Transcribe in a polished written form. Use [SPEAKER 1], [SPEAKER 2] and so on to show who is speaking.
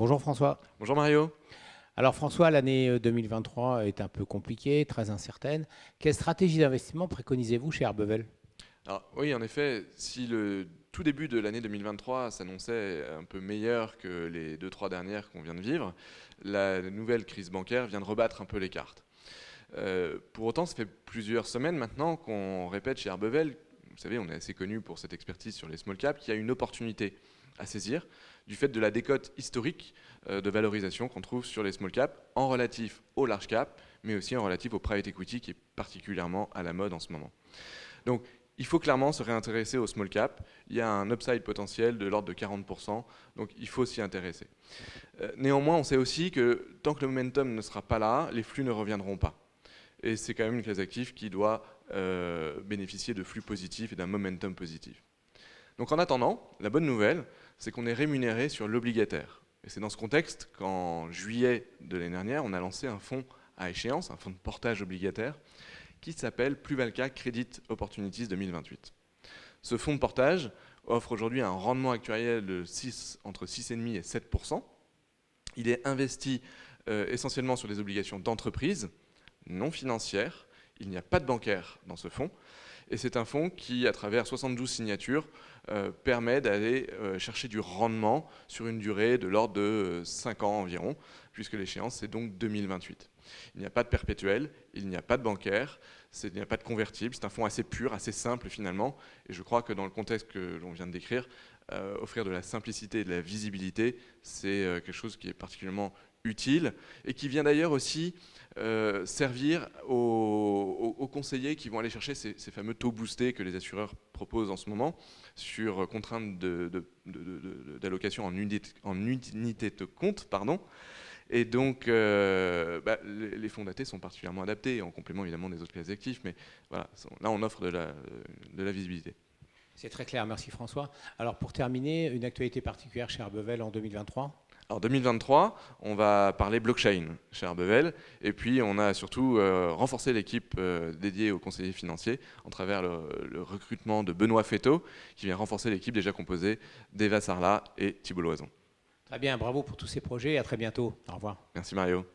[SPEAKER 1] Bonjour François.
[SPEAKER 2] Bonjour Mario.
[SPEAKER 1] Alors François, l'année 2023 est un peu compliquée, très incertaine. Quelle stratégie d'investissement préconisez-vous chez Arbevel?
[SPEAKER 2] Alors oui, en effet, si le tout début de l'année 2023 s'annonçait un peu meilleur que les deux, trois dernières qu'on vient de vivre, la nouvelle crise bancaire vient de rebattre un peu les cartes. Pour autant, ça fait plusieurs semaines maintenant qu'on répète chez Arbevel, vous savez, on est assez connu pour cette expertise sur les small caps, qu'il y a une opportunité à saisir du fait de la décote historique de valorisation qu'on trouve sur les small caps en relatif au large cap, mais aussi en relatif au private equity qui est particulièrement à la mode en ce moment. Donc, il faut clairement se réintéresser au small cap. Il y a un upside potentiel de l'ordre de 40%, donc il faut s'y intéresser. Néanmoins, on sait aussi que tant que le momentum ne sera pas là, les flux ne reviendront pas. Et c'est quand même une classe d'actifs qui doit bénéficier de flux positifs et d'un momentum positif. Donc en attendant, la bonne nouvelle, c'est qu'on est rémunéré sur l'obligataire. Et c'est dans ce contexte qu'en juillet de l'année dernière, on a lancé un fonds à échéance, un fonds de portage obligataire, qui s'appelle Plus-Valka Credit Opportunities 2028. Ce fonds de portage offre aujourd'hui un rendement actuariel de entre 6,5 et 7%. Il est investi essentiellement sur des obligations d'entreprise, non financières. Il n'y a pas de bancaire dans ce fonds. Et c'est un fonds qui, à travers 72 signatures, permet d'aller chercher du rendement sur une durée de l'ordre de 5 ans environ, puisque l'échéance c'est donc 2028. Il n'y a pas de perpétuel, il n'y a pas de bancaire, il n'y a pas de convertible, c'est un fonds assez pur, assez simple finalement, et je crois que dans le contexte que l'on vient de décrire, offrir de la simplicité et de la visibilité, c'est quelque chose qui est particulièrement utile et qui vient d'ailleurs aussi servir aux conseillers qui vont aller chercher ces fameux taux boostés que les assureurs proposent en ce moment sur contrainte d'allocation en unité de compte. Et donc, les fonds datés sont particulièrement adaptés, en complément évidemment des autres classes d'actifs, mais voilà, là on offre de la visibilité.
[SPEAKER 1] C'est très clair, merci François. Alors pour terminer, une actualité particulière chez Arbevel en 2023?
[SPEAKER 2] Alors 2023, on va parler blockchain chez Arbevel, et puis on a surtout renforcé l'équipe dédiée aux conseillers financiers en travers le recrutement de Benoît Féteau, qui vient renforcer l'équipe déjà composée d'Eva Sarlat et Thibault Loison.
[SPEAKER 1] Très bien, bravo pour tous ces projets et à très bientôt. Au revoir.
[SPEAKER 2] Merci Mario.